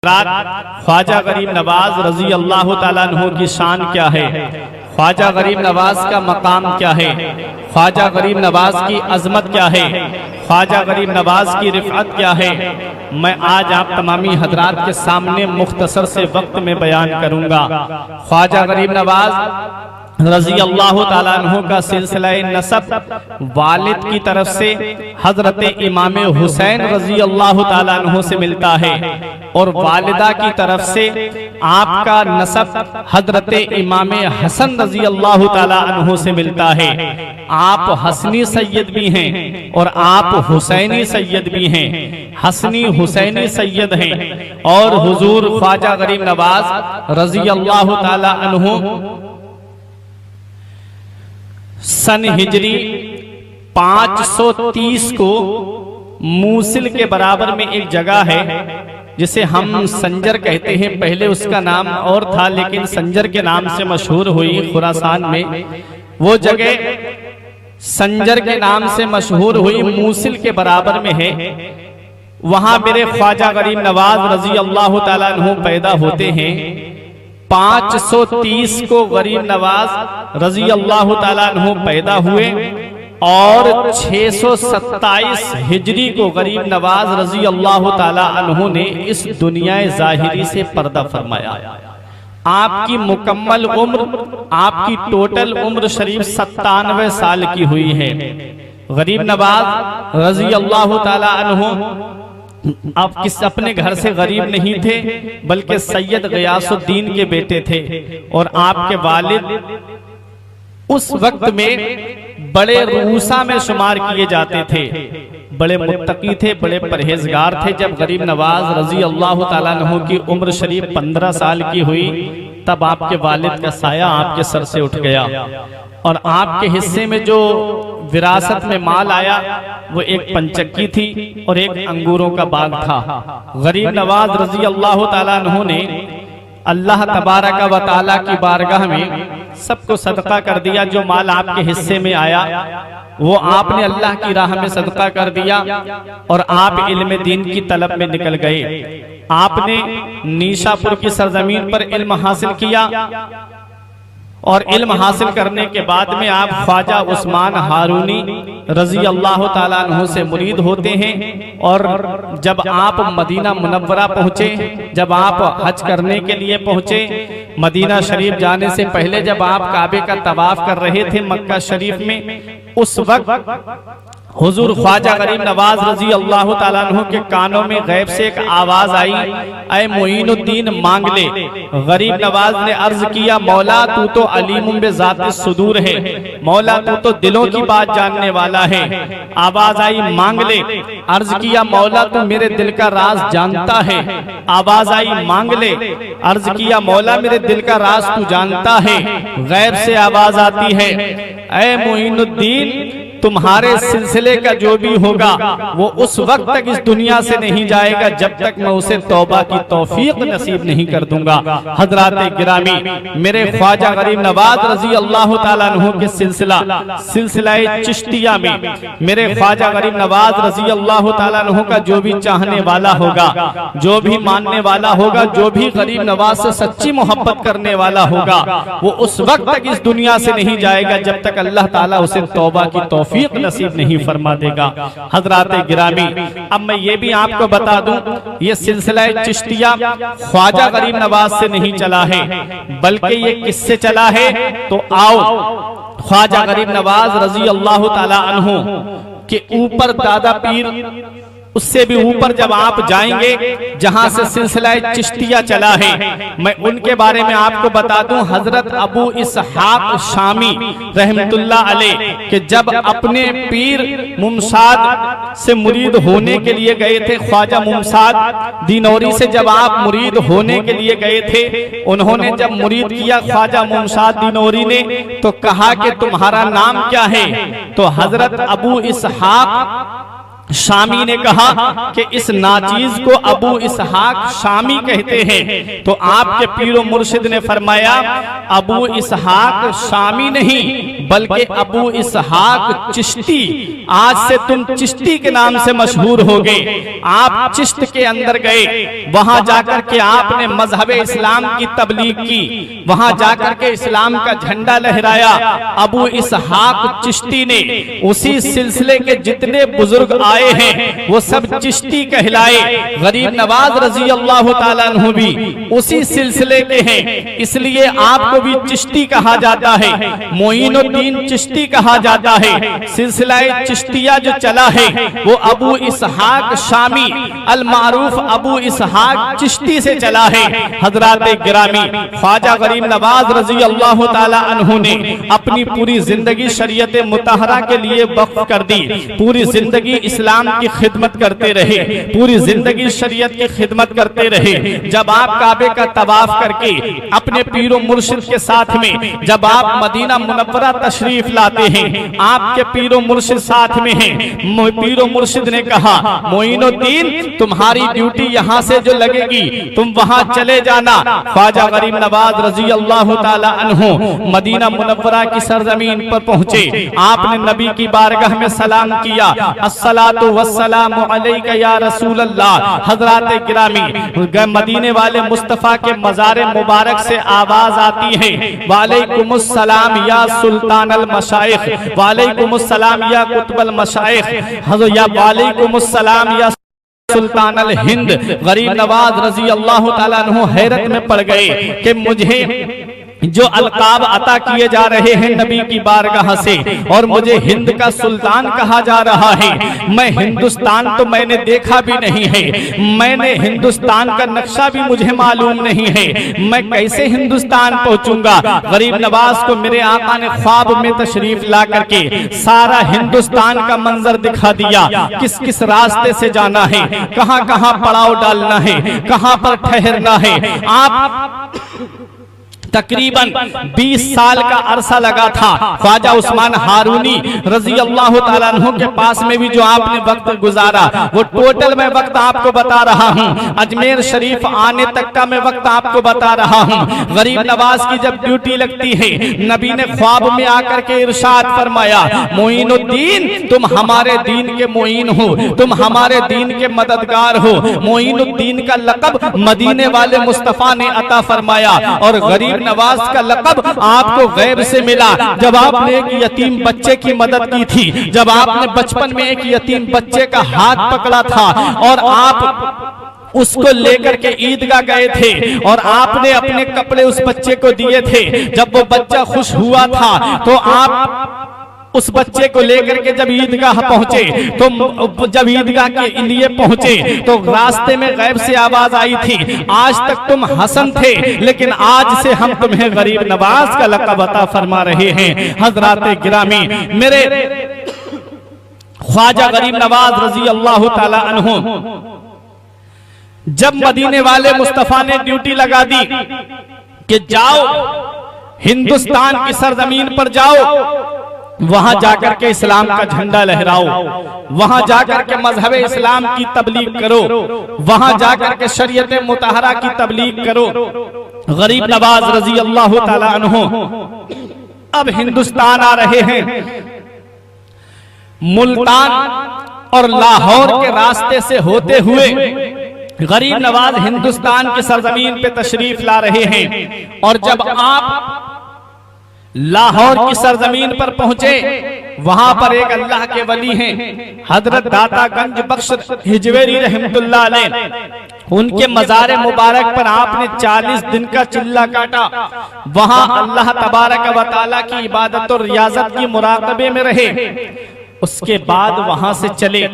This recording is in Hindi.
ख्वाजा गरीब नवाज रजी अल्लाह ताला अन्हु की शान क्या है, ख्वाजा गरीब नवाज का मकाम क्या है, ख्वाजा गरीब नवाज की अजमत क्या है, ख्वाजा गरीब नवाज की रिफ़अत क्या है, मैं आज आप तमामी हजरात के सामने मुख्तसर से वक्त में बयान करूंगा। ख्वाजा गरीब नवाज रजी अल्लाह ताला अन्हु का सिलसिला नसब वालिद की तरफ से हजरत इमाम हुसैन रजी अल्लाह ताला अन्हु से मिलता है और वालिदा की तरफ से आपका नसब हजरत इमाम हसन रजी अल्लाह ताला अन्हु से मिलता है। आप हसनी सैयद भी हैं और आप हुसैनी सैयद भी हैं, हसनी हुसैनी सैयद हैं। और हुजूर ख्वाजा गरीब नवाज रजी अल्लाह ताला अन्हु सन हिजरी 530 को मूसिल के बराबर में एक जगह है जिसे हम संजर कहते हैं, पहले उसका नाम और था लेकिन संजर के नाम से मशहूर हुई खुरासान में। वो जगह संजर के नाम से मशहूर हुई, मूसिल के बराबर में है। वहां मेरे ख्वाजा गरीब नवाज रजी अल्लाह ताला अन्हु पैदा होते हैं। 530 को गरीब नवाज रजी अल्लाह ताला अन्हु पैदा हुए और 627 हिजरी को गरीब नवाज रजी अल्लाह ताला अन्हु ने इस दुनिया ज़ाहिरी से पर्दा फरमाया। आपकी मुकम्मल उम्र, आपकी टोटल उम्र शरीफ 97 साल की हुई है। गरीब नवाज रजी अल्लाह ताला अन्हु आप किस अपने घर से गरीब नहीं थे बल्कि सैयद गयासुद्दीन के बेटे थे और आपके वालिद उस वक्त में बड़े रूसा में शुमार किए जाते थे, बड़े मुत्तकी थे, बड़े परहेजगार थे। जब गरीब नवाज रजी अल्लाह ताला अन्हु की उम्र शरीफ 15 साल की हुई तब आपके वालिद का साया आपके सर से उठ गया और आपके हिस्से में जो विरासत में माल आया वो एक पंचक्की थी और एक अंगूरों का बाग था। गरीब नवाज रजी अल्लाह ताला अन्हु ने अल्लाह तबारक व तआला की बारगाह में सबको सदका कर दिया। जो माल आपके हिस्से में आया वो आपने अल्लाह की राह में सदका कर दिया और आप इल्म दीन की तलब में निकल गए। आपने नीशापुर की सरजमीन पर इल्म हासिल किया और इल्म हासिल करने के बाद में आप ख्वाजा उस्मान हारूनी रजी अल्लाह ताला अन्हु से मुरीद होते हैं। और जब आप मदीना मुनव्वरा पहुँचे, जब आप हज करने के लिए पहुँचे, मदीना शरीफ जाने से पहले जब आप काबे का तवाफ कर रहे थे मक्का शरीफ में, उस वक्त हुजूर ख्वाजा गरीब नवाज रजी अल्लाह ताला अन्हु के कानों में गैब से एक आवाज आई, ऐ मोइनुद्दीन मांग ले। गरीब नवाज ने अर्ज किया, मौला तू तो अलीमुम बिज़ाति सुदूर है, मौला तू तो दिलों की बात जानने वाला है। आवाज आई मांग ले। अर्ज किया, मौला तू मेरे दिल का राज जानता है। आवाज आई मांग ले। अर्ज किया, मौला मेरे दिल का राज तू जानता है। गैब से आवाज आती है, ऐ मोइनुद्दीन तुम्हारे सिलसिले का जो भी होगा वो उस वक्त तक इस दुनिया से नहीं जाएगा जब तक मैं उसे तौबा की तौफीक नसीब नहीं कर दूंगा। हजरात गिरामी, मेरे ख्वाजा गरीब नवाज रजी अल्लाह ताला अन्हु के सिलसिला चिश्तिया में मेरे ख्वाजा गरीब नवाज रजी अल्लाह ताला अन्हु का जो भी चाहने वाला होगा, जो भी मानने वाला होगा, जो भी गरीब नवाज से सच्ची मोहब्बत करने वाला होगा वो उस वक्त तक इस दुनिया से नहीं जाएगा जब तक अल्लाह ताला उसे तौबा की तौफीक नसीब नहीं फरमा देगा। हजरात गिरामी, अब मैं ये भी आपको बता दूं, ये सिलसिला चिश्तिया ख्वाजा गरीब नवाज से नहीं चला है बल्कि ये किससे चला है, तो आओ ख्वाजा गरीब नवाज रजी अल्लाह ताला अन्हु के ऊपर दादा पीर, उससे भी ऊपर जब आप जाएंगे जहां से सिलसिला चिश्तिया चला है, मैं उनके बारे में आपको बता दूं। हजरत अबू इसहाक शामी रहमतुल्लाह अलैह कि जब अपने पीर मुमसाद से मुरीद होने के लिए गए थे, ख्वाजा मुमसाद दिनौरी से जब आप मुरीद होने के लिए गए थे, उन्होंने जब मुरीद किया ख्वाजा मुमसाद दिनौरी ने तो कहा कि तुम्हारा नाम क्या है, तो हजरत अबू इसहाक शामी ने कहा कि इस नाचीज को अबू इसहाक शामी कहते हैं। तो आपके पीरो मुर्शिद ने फरमाया, अबू इसहाक शामी नहीं बल्कि अबू इसहाक चिश्ती, आज से तुम चिश्ती के नाम से मशहूर हो गए। आप चिश्त के अंदर गए, वहां जाकर के आपने मजहब इस्लाम की तबलीग की, वहां जाकर के इस्लाम का झंडा लहराया। अबू इसहाक चिश्ती ने, उसी सिलसिले के जितने बुजुर्ग आए हैं वो सब चिश्ती कहलाए। गरीब नवाज रजी अल्लाह ताला अन्हु भी उसी सिलसिले के हैं, इसलिए आपको भी चिश्ती कहा जाता है, मोइनुद्दीन चिश्ती कहा जाता है। सिलसिला चिश्तिया जो चला है वो अबू इसहाक शामी अल मारूफ अबू इसहाक चिश्ती से चला है। हजरात गिरामी, ख्वाजा गरीब नवाज रजी अल्लाह ताला अन्हु ने अपनी पूरी जिंदगी शरीयत मुतहरा के लिए वक्फ कर दी, पूरी जिंदगी इस्लाम की खिदमत करते रहे, पूरी जिंदगी शरीयत की खिदमत करते रहे। जब आप काबे का तवाफ करके अपने पीरो मुर्शिद के साथ में जब आप मदीना मुनव्वरा तशरीफ लाते हैं, आपके पीरो मुर्शिद साथ में हैं, पीरो मुर्शिद ने कहा मोइनुद्दीन तुम्हारी ड्यूटी यहाँ से जो लगेगी तुम वहां चले जाना। ख्वाजा गरीब नवाज रजी अल्लाह ताला अन्हु मदीना मुनव्वरा की सरजमीन पर पहुंचे, आपने नबी की बारगाह में सलाम किया, अस्सलातु वस्सलामु अलैका या रसूल अल्लाह। हजरात गिरामी, मदीने वाले मुस्तफा के मज़ार मुबारक से आवाज आती है, वालेकुमुस्सलाम या सुल्तान अल मशाइख, वालेकुमुस्सलाम या कुतुबल मशाइख, या वालेकुमुस्सलाम या सुल्तान अल हिंद। गरीब नवाज रजी अल्लाह ताला अन्हु हैरत में पड़ गए कि मुझे जो अलकाब अता किए जा रहे हैं नबी की बारगाह से और मुझे हिंद का सुल्तान कहा जा रहा है। मैं हिंदुस्तान तो मैंने देखा भी नहीं है, मैंने हिंदुस्तान का नक्शा भी मुझे मालूम नहीं है, मैं कैसे हिंदुस्तान पहुंचूंगा। गरीब नवाज को मेरे आका ने ख्वाब में तशरीफ ला करके सारा हिंदुस्तान का मंजर दिखा दिया, किस किस रास्ते से जाना है, कहां कहां पड़ाव डालना है, कहां पर ठहरना है। आप तकरीबन 20 साल का अरसा लगा था ख्वाजा उस्मान हारूनी रजी अल्लाह ताला अन्हु के पास में भी जो आपने वक्त गुजारा, वो टोटल मैं वक्त आपको बता रहा हूँ। अजमेर शरीफ आने तक का मैं वक्त आपको बता रहा हूँ। गरीब नवाज की जब ड्यूटी लगती है, नबी ने ख्वाब में आकर के इरशाद फरमाया, मोइनुद्दीन तुम हमारे दीन के मोइन हो, तुम हमारे दीन के मददगार हो। मोइनुद्दीन का लक़ब मदीने वाले मुस्तफा ने अता फरमाया और गरीब नवाज का लक़ब आपको गैब से मिला। जब आपने एक यतीम बच्चे की मदद की थी, जब आपने बचपन में एक यतीम बच्चे का हाथ पकड़ा था और आप उसको लेकर के ईदगाह गए थे और आपने अपने कपड़े उस बच्चे को दिए थे, जब वो बच्चा खुश हुआ था तो आप उस बच्चे को लेकर के जब ईदगाह पहुंचे, तो जब ईदगाह के लिए पहुंचे तो रास्ते में गैब से आवाज आई थी, आज तक तुम हसन थे लेकिन आज से हम तुम्हें गरीब नवाज का लक़ब अता फरमा रहे हैं। हजरात गिरामी, मेरे ख्वाजा गरीब नवाज रजी अल्लाह ताला अन्हु जब मदीने वाले मुस्तफा ने ड्यूटी लगा दी कि जाओ हिंदुस्तान की सरजमीन पर जाओ, वहां जाकर के इस्लाम का झंडा लहराओ, वहां जाकर के मजहब इस्लाम की तबलीग करो, वहां जाकर के शरीयत मुतहरा की तबलीग करो। गरीब नवाज रजी अल्लाह ताला अन्हु अब हिंदुस्तान आ रहे हैं। मुल्तान और लाहौर के रास्ते से होते हुए गरीब नवाज हिंदुस्तान की सरजमीन पे तशरीफ ला रहे हैं और जब आप लाहौर की सरजमीन पर पहुंचे, वहां पर एक अल्लाह के वली हैं हजरत दाता गंज बख्श हिजवेरी रहमतुल्लाह अलैह, उनके मज़ार मुबारक पर आपने 40 दिन का चिल्ला काटा। वहां अल्लाह तबारक व तआला की इबादत और रियाजत की मुराकबे में रहे। उसके बाद वहां से चले